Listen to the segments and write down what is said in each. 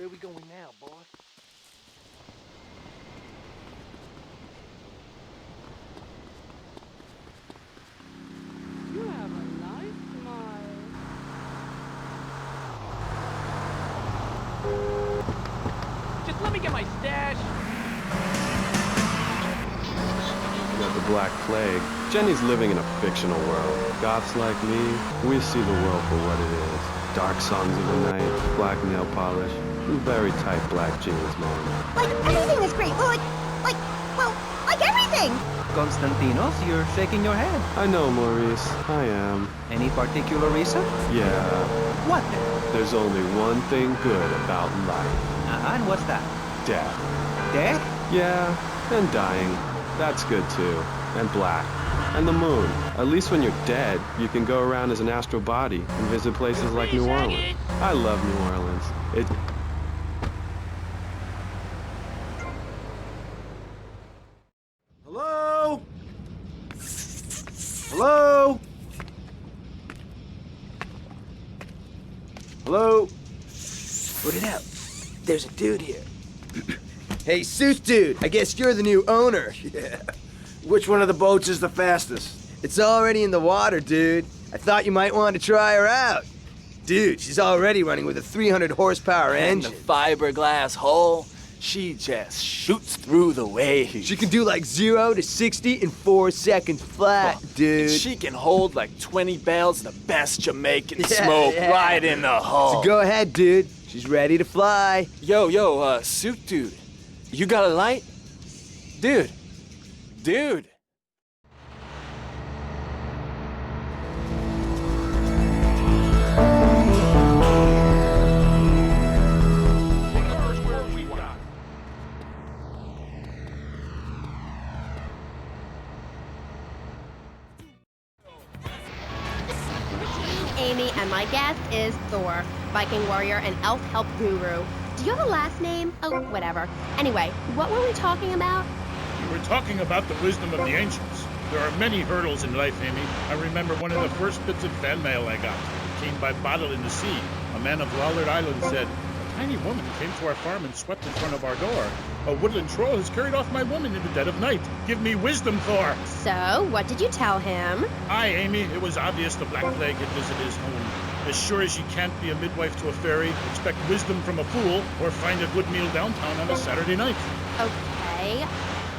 Where are we going now, boss? You have a nice smile. Just let me get my stash. About the Black Plague. Jenny's living in a fictional world. Goths like me, we see the world for what it is. Dark songs of the night, black nail polish, and very tight black jeans, man. Like, everything is great. Well, like everything. Konstantinos, you're shaking your head. I know, Maurice. I am. Any particular reason? Yeah. What? There's only one thing good about life. And what's that? Death. Death? Yeah, and dying. That's good too. And black. And the moon. At least when you're dead, you can go around as an astral body and visit places like New Orleans. I love New Orleans. Hello? Hello? Hello? Put it out. There's a dude here. Hey, Suit Dude, I guess you're the new owner. Yeah. Which one of the boats is the fastest? It's already in the water, dude. I thought you might want to try her out. Dude, she's already running with a 300 horsepower engine. And the fiberglass hull, she just shoots through the waves. She can do like 0 to 60 in 4 seconds flat, dude. And she can hold like 20 barrels of the best Jamaican smoke right in the hull. So go ahead, dude. She's ready to fly. Yo, Suit Dude, you got a light? Dude. Amy, and my guest is Thor, Viking warrior and elf help guru. Do you have a last name? Oh, whatever. Anyway, what were we talking about? We were talking about the wisdom of the ancients. There are many hurdles in life, Amy. I remember one of the first bits of fan mail I got. It came by bottle in the sea. A man of Lollard Island said, "A tiny woman came to our farm and swept in front of our door. A woodland troll has carried off my woman in the dead of night. Give me wisdom, Thor." So, what did you tell him? Aye, Amy, it was obvious the Black Plague had visited his home. As sure as you can't be a midwife to a fairy, expect wisdom from a fool, or find a good meal downtown on a Saturday night. Okay.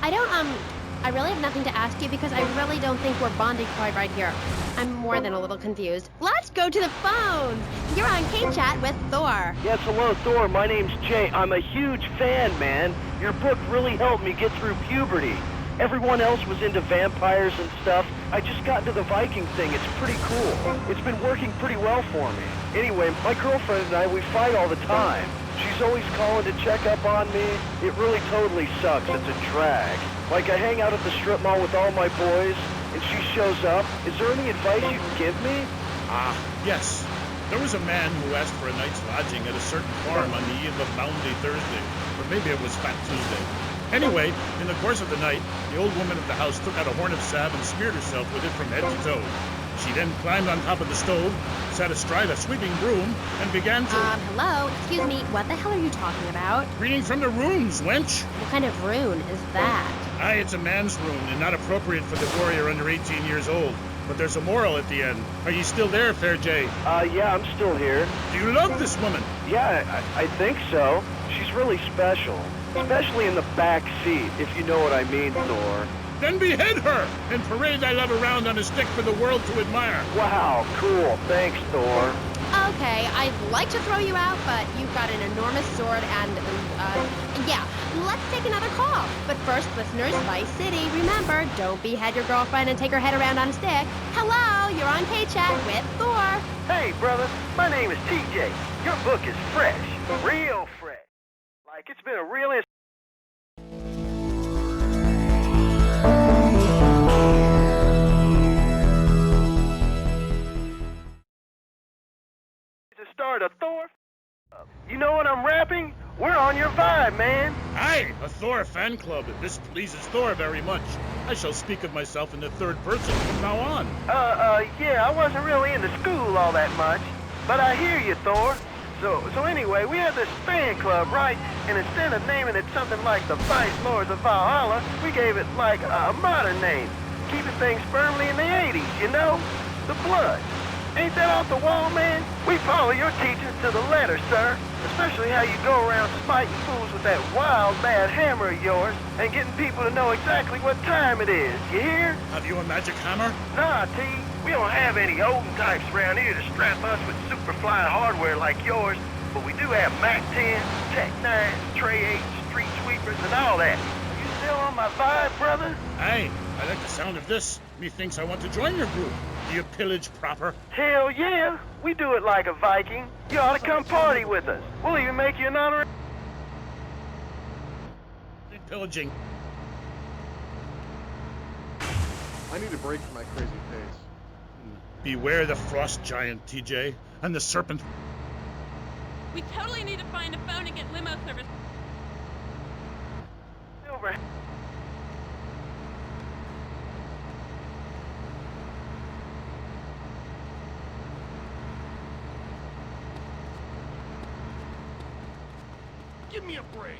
I really have nothing to ask you because I really don't think we're bonding quite right here. I'm more than a little confused. Let's go to the phones! You're on K-Chat with Thor. Yes, hello, Thor. My name's Jay. I'm a huge fan, man. Your book really helped me get through puberty. Everyone else was into vampires and stuff. I just got into the Viking thing. It's pretty cool. It's been working pretty well for me. Anyway, my girlfriend and I, we fight all the time. She's always calling to check up on me. It really totally sucks. It's a drag. Like, I hang out at the strip mall with all my boys, and she shows up. Is there any advice you can give me? Yes. There was a man who asked for a night's lodging at a certain farm on the eve of Maundy Thursday, or maybe it was Fat Tuesday. Anyway, in the course of the night, the old woman of the house took out a horn of salve and smeared herself with it from head to toe. She then climbed on top of the stove, sat astride a sweeping broom, and began to... Hello? Excuse me, what the hell are you talking about? Reading from the runes, wench. What kind of rune is that? Aye, it's a man's rune, and not appropriate for the warrior under 18 years old. But there's a moral at the end. Are you still there, Fair Jay? Yeah, I'm still here. Do you love this woman? Yeah, I think so. She's really special. Especially in the back seat, if you know what I mean, Thor. Then behead her, and parade thy love around on a stick for the world to admire. Wow, cool. Thanks, Thor. Okay, I'd like to throw you out, but you've got an enormous sword and, yeah, let's take another call. But first, listeners, Vice City, remember, don't behead your girlfriend and take her head around on a stick. Hello, you're on K-Chat with Thor. Hey, brother, my name is TJ. Your book is fresh, real fresh. Like, it's been a real to start a Thor. You know what I'm rapping? We're on your vibe, man. Aye, a Thor fan club. This pleases Thor very much. I shall speak of myself in the third person from now on. Yeah, I wasn't really into school all that much. But I hear you, Thor. So anyway, we had this fan club, right? And instead of naming it something like the Vice Lords of Valhalla, we gave it like a modern name. Keeping things firmly in the 80s, you know? The Blood. Ain't that off the wall, man? We follow your teachings to the letter, sir. Especially how you go around smiting fools with that wild, mad hammer of yours and getting people to know exactly what time it is. You hear? Have you a magic hammer? Nah, T. We don't have any olden types around here to strap us with super flying hardware like yours, but we do have Mac 10, Tech 9, Trey 8, Street Sweepers, and all that. You still on my vibe, brother? Hey, I like the sound of this. Methinks I want to join your group. Do you pillage proper? Hell yeah. We do it like a Viking. You ought to come party with us. We'll even make you an honorary... Pillaging. I need a break from my crazy pace. Beware the frost giant, TJ, and the serpent. We totally need to find a phone and get limo service. Over. Give me a break.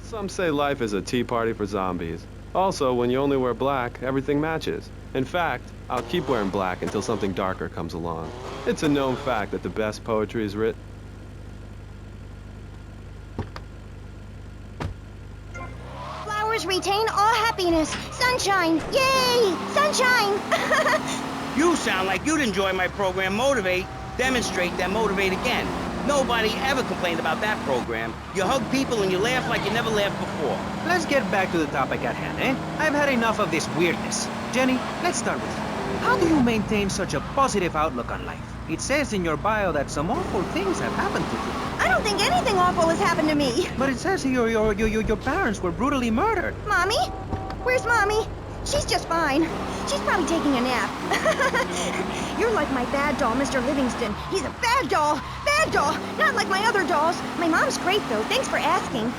Some say life is a tea party for zombies. Also, when you only wear black, everything matches. In fact, I'll keep wearing black until something darker comes along. It's a known fact that the best poetry is written. Flowers retain all happiness. Sunshine. Yay! Sunshine! You sound like you'd enjoy my program Motivate, Demonstrate, then Motivate Again. Nobody ever complained about that program. You hug people and you laugh like you never laughed before. Let's get back to the topic at hand, eh? I've had enough of this weirdness. Jenny, let's start with you. How do you maintain such a positive outlook on life? It says in your bio that some awful things have happened to you. I don't think anything awful has happened to me. But it says here your parents were brutally murdered. Mommy? Where's Mommy? She's just fine. She's probably taking a nap. You're like my bad doll, Mr. Livingston. He's a bad doll. Bad doll. Not like my other dolls. My mom's great, though. Thanks for asking.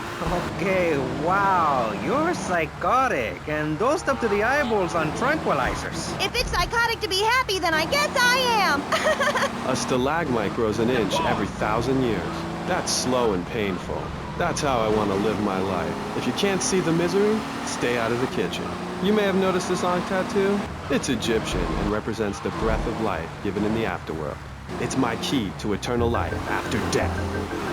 Okay, wow. You're psychotic and dosed up to the eyeballs on tranquilizers. If it's psychotic to be happy, then I guess I am. A stalagmite grows an inch every 1,000 years. That's slow and painful. That's how I want to live my life. If you can't see the misery, stay out of the kitchen. You may have noticed this on tattoo. It's Egyptian and represents the breath of life given in the afterworld. It's my key to eternal life after death.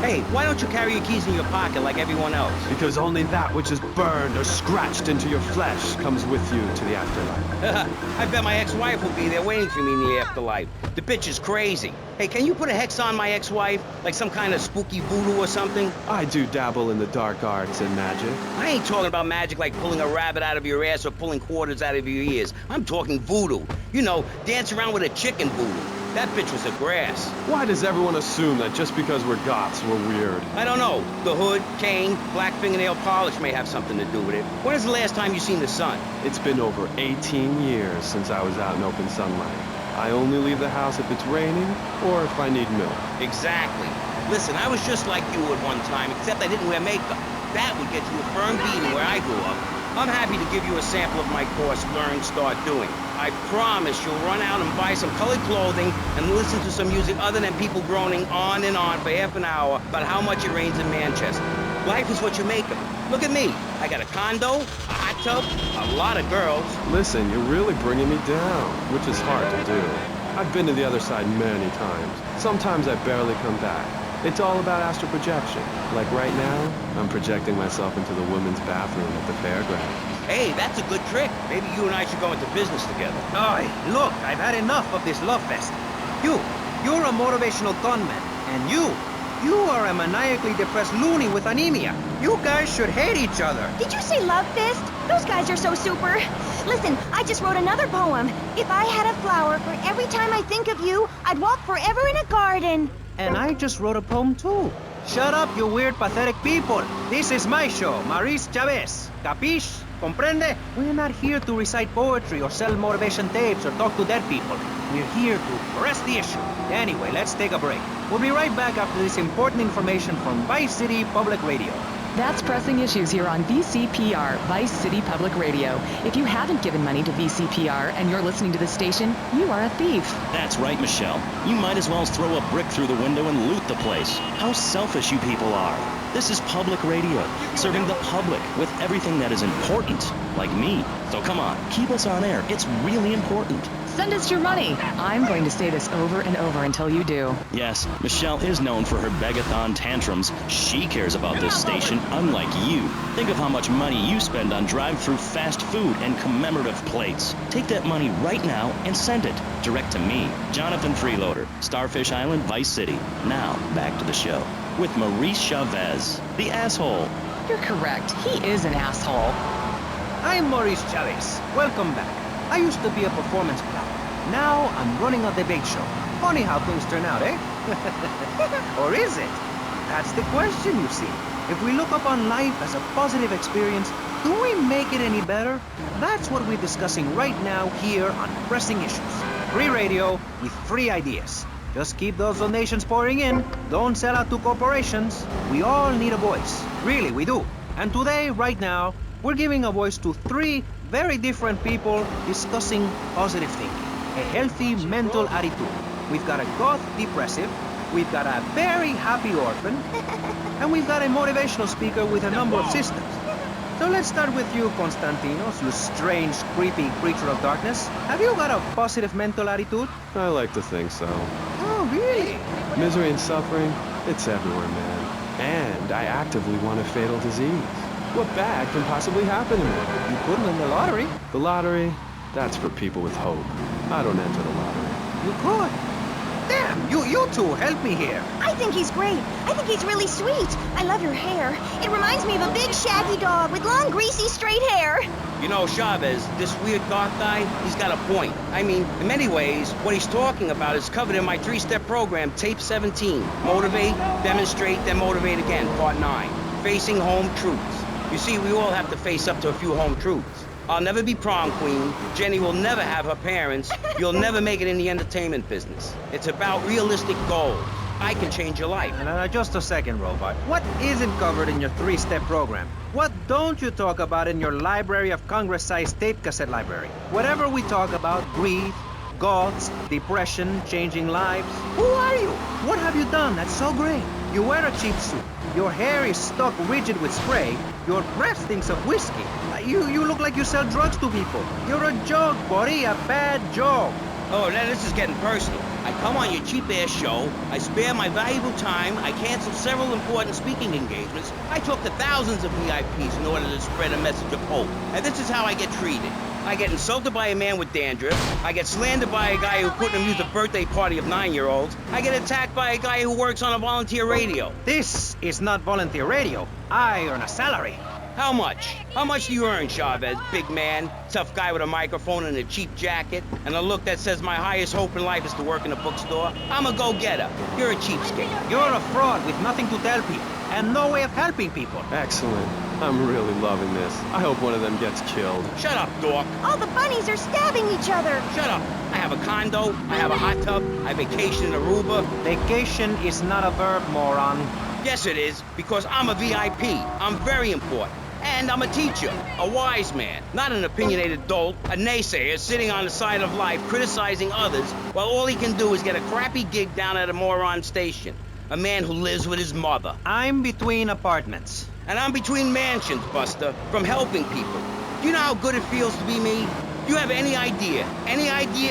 Hey, why don't you carry your keys in your pocket like everyone else? Because only that which is burned or scratched into your flesh comes with you to the afterlife. I bet my ex-wife will be there waiting for me in the afterlife. The bitch is crazy. Hey, can you put a hex on my ex-wife? Like some kind of spooky voodoo or something? I do dabble in the dark arts and magic. I ain't talking about magic like pulling a rabbit out of your ass or pulling quarters out of your ears. I'm talking voodoo. You know, dance around with a chicken voodoo. That bitch was a grass. Why does everyone assume that just because we're goths, we're weird? I don't know. The hood, cane, black fingernail polish may have something to do with it. When is the last time you seen the sun? It's been over 18 years since I was out in open sunlight. I only leave the house if it's raining or if I need milk. Exactly. Listen, I was just like you at one time, except I didn't wear makeup. That would get you a firm beating where I grew up. I'm happy to give you a sample of my course, Learn, Start Doing. I promise you'll run out and buy some colored clothing and listen to some music other than people groaning on and on for half an hour about how much it rains in Manchester. Life is what you make of it. Look at me. I got a condo, a hot tub, a lot of girls. Listen, you're really bringing me down, which is hard to do. I've been to the other side many times. Sometimes I barely come back. It's all about astral projection. Like right now, I'm projecting myself into the women's bathroom at the fairgrounds. Hey, that's a good trick. Maybe you and I should go into business together. Oi, look, I've had enough of this love fest. You're a motivational gunman, and You are a maniacally depressed loony with anemia. You guys should hate each other. Did you say love fist? Those guys are so super. Listen, I just wrote another poem. If I had a flower for every time I think of you, I'd walk forever in a garden. And I just wrote a poem too. Shut up, you weird, pathetic people. This is my show, Maurice Chavez. Capiche? Comprende? We're not here to recite poetry or sell motivation tapes or talk to dead people. We're here to press the issue. Anyway, let's take a break. We'll be right back after this important information from Vice City Public Radio. That's Pressing Issues here on VCPR, Vice City Public Radio. If you haven't given money to VCPR and you're listening to the station, you are a thief. That's right, Michelle. You might as well throw a brick through the window and loot the place. How selfish you people are. This is public radio, serving the public with everything that is important, like me. So come on, keep us on air. It's really important. Send us your money. I'm going to say this over and over until you do. Yes, Michelle is known for her begathon tantrums. She cares about this station, unlike you. Think of how much money you spend on drive-through fast food and commemorative plates. Take that money right now and send it direct to me, Jonathan Freeloader, Starfish Island, Vice City. Now, back to the show with Maurice Chavez, the asshole. You're correct. He is an asshole. I'm Maurice Chavez. Welcome back. I used to be a performance clown. Now I'm running a debate show. Funny how things turn out, eh? Or is it? That's the question, you see. If we look upon life as a positive experience, do we make it any better? That's what we're discussing right now here on Pressing Issues. Free radio with free ideas. Just keep those donations pouring in. Don't sell out to corporations. We all need a voice. Really, we do. And today, right now, we're giving a voice to three very different people discussing positive thinking. A healthy mental attitude. We've got a goth depressive, we've got a very happy orphan, and we've got a motivational speaker with a number of systems. So let's start with you, Constantinos, you strange, creepy creature of darkness. Have you got a positive mental attitude? I like to think so. Oh, really? Misery and suffering, it's everywhere, man. And I actively want a fatal disease. What bad can possibly happen to me? You couldn't win the lottery. The lottery? That's for people with hope. I don't enter the lottery. You could. Damn, you two, help me here. I think he's great. I think he's really sweet. I love your hair. It reminds me of a big shaggy dog with long, greasy, straight hair. You know, Chavez, this weird goth guy, he's got a point. I mean, in many ways, what he's talking about is covered in my 3-step program, Tape 17. Motivate, demonstrate, then motivate again, Part 9. Facing home truths. You see, we all have to face up to a few home truths. I'll never be prom queen. Jenny will never have her parents. You'll never make it in the entertainment business. It's about realistic goals. I can change your life. Just a second, Robot. What isn't covered in your 3-step program? What don't you talk about in your Library of Congress-sized tape cassette library? Whatever we talk about, grief, goths, depression, changing lives. Who are you? What have you done that's so great? You wear a cheap suit. Your hair is stuck rigid with spray. Your breath stinks of whiskey. You look like you sell drugs to people. You're a joke, buddy, a bad joke. Oh, now this is getting personal. I come on your cheap-ass show, I spare my valuable time, I cancel several important speaking engagements, I talk to thousands of VIPs in order to spread a message of hope. And this is how I get treated. I get insulted by a man with dandruff. I get slandered by a guy who couldn't amuse a birthday party of 9-year-olds. I get attacked by a guy who works on a volunteer radio. This is not volunteer radio. I earn a salary. How much? How much do you earn, Chavez? Big man, tough guy with a microphone and a cheap jacket, and a look that says my highest hope in life is to work in a bookstore? I'm a go-getter. You're a cheapskate. You're a fraud with nothing to tell people, and no way of helping people. Excellent. I'm really loving this. I hope one of them gets killed. Shut up, dork. All the bunnies are stabbing each other. Shut up. I have a condo, I have a hot tub, I vacation in Aruba. Vacation is not a verb, moron. Yes, it is, because I'm a VIP. I'm very important. And I'm a teacher, a wise man, not an opinionated dolt, a naysayer sitting on the side of life criticizing others while all he can do is get a crappy gig down at a moron station. A man who lives with his mother. I'm between apartments. And I'm between mansions, Buster, from helping people. Do you know how good it feels to be me? Do you have any idea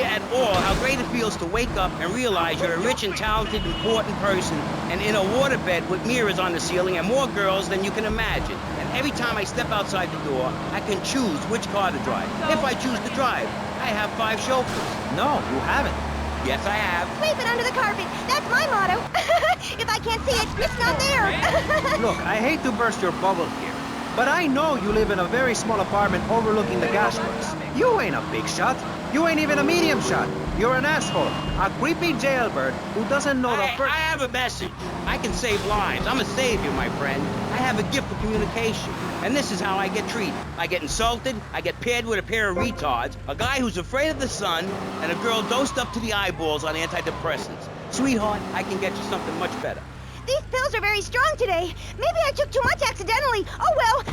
at all how great it feels to wake up and realize you're a rich and talented, important person and in a waterbed with mirrors on the ceiling and more girls than you can imagine? And every time I step outside the door, I can choose which car to drive. If I choose to drive, I have 5 chauffeurs. No, you haven't. Yes, I have. Sweep it under the carpet. That's my motto. If I can't see it, Look, I hate to burst your bubble here, but I know you live in a very small apartment overlooking the gas works. You ain't a big shot. You ain't even a medium shot. You're an asshole. A creepy jailbird who doesn't know the I first... have a message. I can save lives. I'm a savior, my friend. I have a gift for communication. And this is how I get treated. I get insulted, I get paired with a pair of retards, a guy who's afraid of the sun, and a girl dosed up to the eyeballs on antidepressants. Sweetheart, I can get you something much better. These pills are very strong today. Maybe I took too much accidentally. Oh well.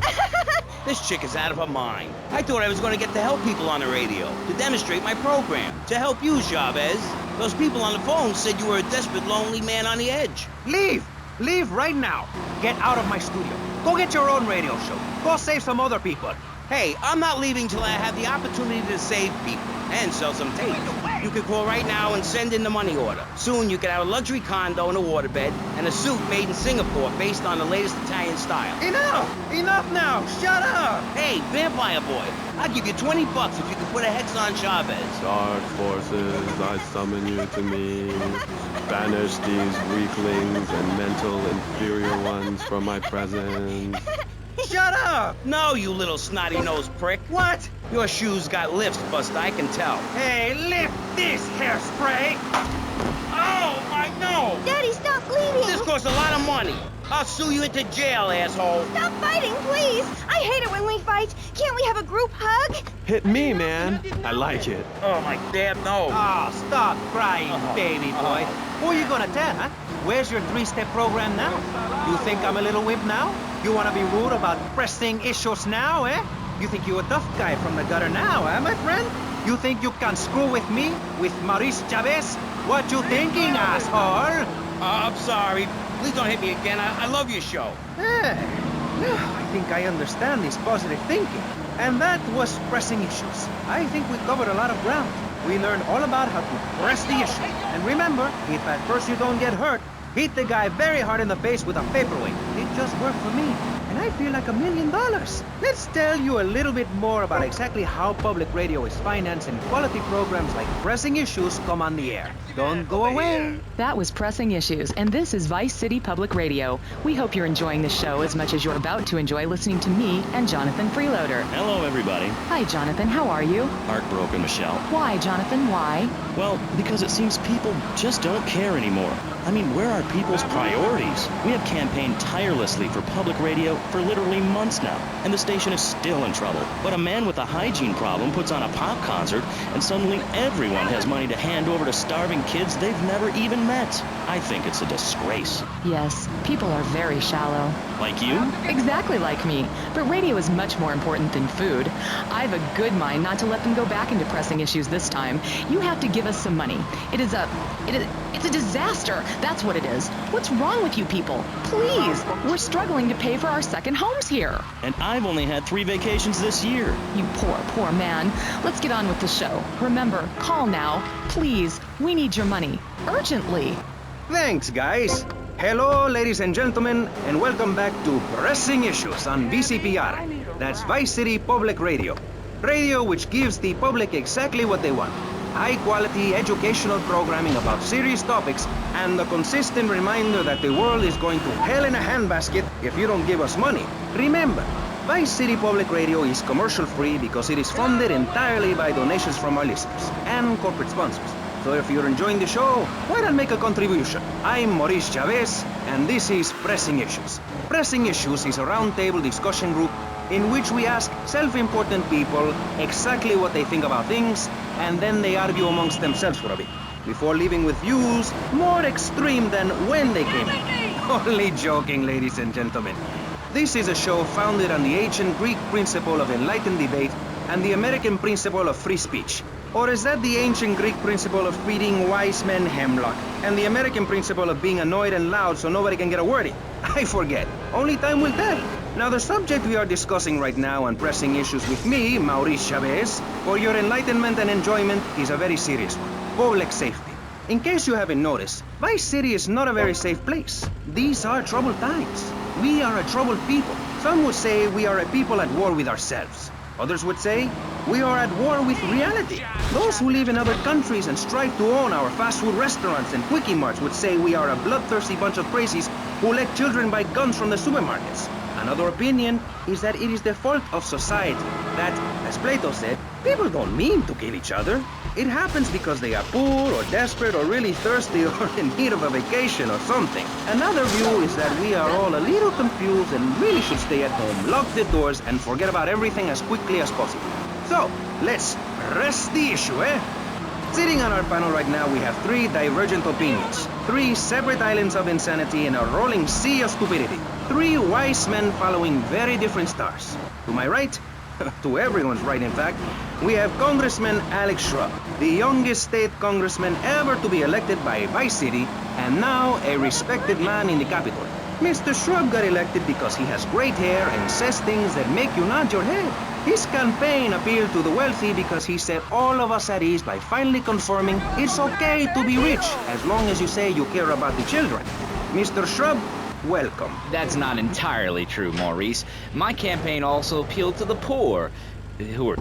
This chick is out of her mind. I thought I was going to get to help people on the radio, to demonstrate my program, to help you, Chavez. Those people on the phone said you were a desperate, lonely man on the edge. Leave! Leave right now. Get out of my studio. Go get your own radio show. Go save some other people. Hey, I'm not leaving till I have the opportunity to save people and sell some tapes. You can call right now and send in the money order. Soon you can have a luxury condo and a waterbed and a suit made in Singapore based on the latest Italian style. Enough! Enough now! Shut up! Hey, Vampire Boy, I'll give you $20 if you can put a hex on Chavez. Dark forces, I summon you to me. Banish these weaklings and mental inferior ones from my presence. Shut up! No, you little snotty-nosed prick. What? Your shoes got lifts, Buster, I can tell. Hey, lift this hairspray! Oh, my nose! Daddy, stop bleeding. This costs a lot of money. I'll sue you into jail, asshole. Stop fighting, please. I hate it when we fight. Can't we have a group hug? Hit me, man. I like it. Oh, my damn nose. Oh, stop crying, baby boy. Who are you gonna tell, huh? Where's your 3-step program now? You think I'm a little wimp now? You wanna be rude about pressing issues now, eh? You think you're a tough guy from the gutter now, eh, my friend? You think you can screw with me? With Maurice Chavez? What you thinking, asshole? I'm sorry. Please don't hit me again. I love your show. I think I understand this positive thinking. And that was pressing issues. I think we covered a lot of ground. We learned all about how to press the issue. And remember, if at first you don't get hurt, hit the guy very hard in the face with a paperweight. It just worked for me. And I feel like $1 million. Let's tell you a little bit more about exactly how public radio is financed and quality programs like Pressing Issues come on the air. Don't go away. That was Pressing Issues, and this is Vice City Public Radio. We hope you're enjoying the show as much as you're about to enjoy listening to me and Jonathan Freeloader. Hello, everybody. Hi, Jonathan. How are you? Heartbroken, Michelle. Why, Jonathan? Why? Well, because it seems people just don't care anymore. I mean, where are people's priorities? We have campaigned tirelessly for public radio for literally months now, and the station is still in trouble. But a man with a hygiene problem puts on a pop concert, and suddenly everyone has money to hand over to starving kids they've never even met. I think it's a disgrace. Yes, people are very shallow. Like you? Exactly like me. But radio is much more important than food. I've a good mind not to let them go back into Pressing Issues this time. You have to give us some money. It's a disaster. That's what it is. What's wrong with you people? Please, we're struggling to pay for our second homes here. And I've only had 3 vacations this year. You poor man. Let's get on with the show. Remember, call now. Please, we need your money. Urgently. Thanks, guys. Hello, ladies and gentlemen, and welcome back to Pressing Issues on VCPR. That's Vice City Public Radio. Radio which gives the public exactly what they want. High-quality educational programming about serious topics and the consistent reminder that the world is going to hell in a handbasket if you don't give us money. Remember, Vice City Public Radio is commercial-free because it is funded entirely by donations from our listeners and corporate sponsors. So if you're enjoying the show, why not make a contribution? I'm Maurice Chavez, and this is Pressing Issues. Pressing Issues is a roundtable discussion group in which we ask self-important people exactly what they think about things, and then they argue amongst themselves for a bit, before leaving with views more extreme than when they came in. Only joking, ladies and gentlemen. This is a show founded on the ancient Greek principle of enlightened debate and the American principle of free speech. Or is that the ancient Greek principle of feeding wise men hemlock and the American principle of being annoyed and loud so nobody can get a word in? I forget. Only time will tell. Now, the subject we are discussing right now on Pressing Issues with me, Maurice Chavez, for your enlightenment and enjoyment is a very serious one. Public safety. In case you haven't noticed, Vice City is not a very safe place. These are troubled times. We are a troubled people. Some would say we are a people at war with ourselves. Others would say we are at war with reality. Those who live in other countries and strive to own our fast food restaurants and quickie marts would say we are a bloodthirsty bunch of crazies who let children buy guns from the supermarkets. Another opinion is that it is the fault of society, that, as Plato said, people don't mean to kill each other. It happens because they are poor or desperate or really thirsty or in need of a vacation or something. Another view is that we are all a little confused and really should stay at home, lock the doors, and forget about everything as quickly as possible. So, let's press the issue, eh? Sitting on our panel right now, we have 3 divergent opinions. 3 separate islands of insanity in a rolling sea of stupidity. 3 wise men following very different stars. To my right, to everyone's right in fact, we have Congressman Alex Shrub, the youngest state congressman ever to be elected by Vice City, and now a respected man in the Capitol. Mr. Shrub got elected because he has great hair and says things that make you nod your head. His campaign appealed to the wealthy because he set all of us at ease by finally confirming it's okay to be rich as long as you say you care about the children. Mr. Shrub, welcome. That's not entirely true, Maurice. My campaign also appealed to the poor, who are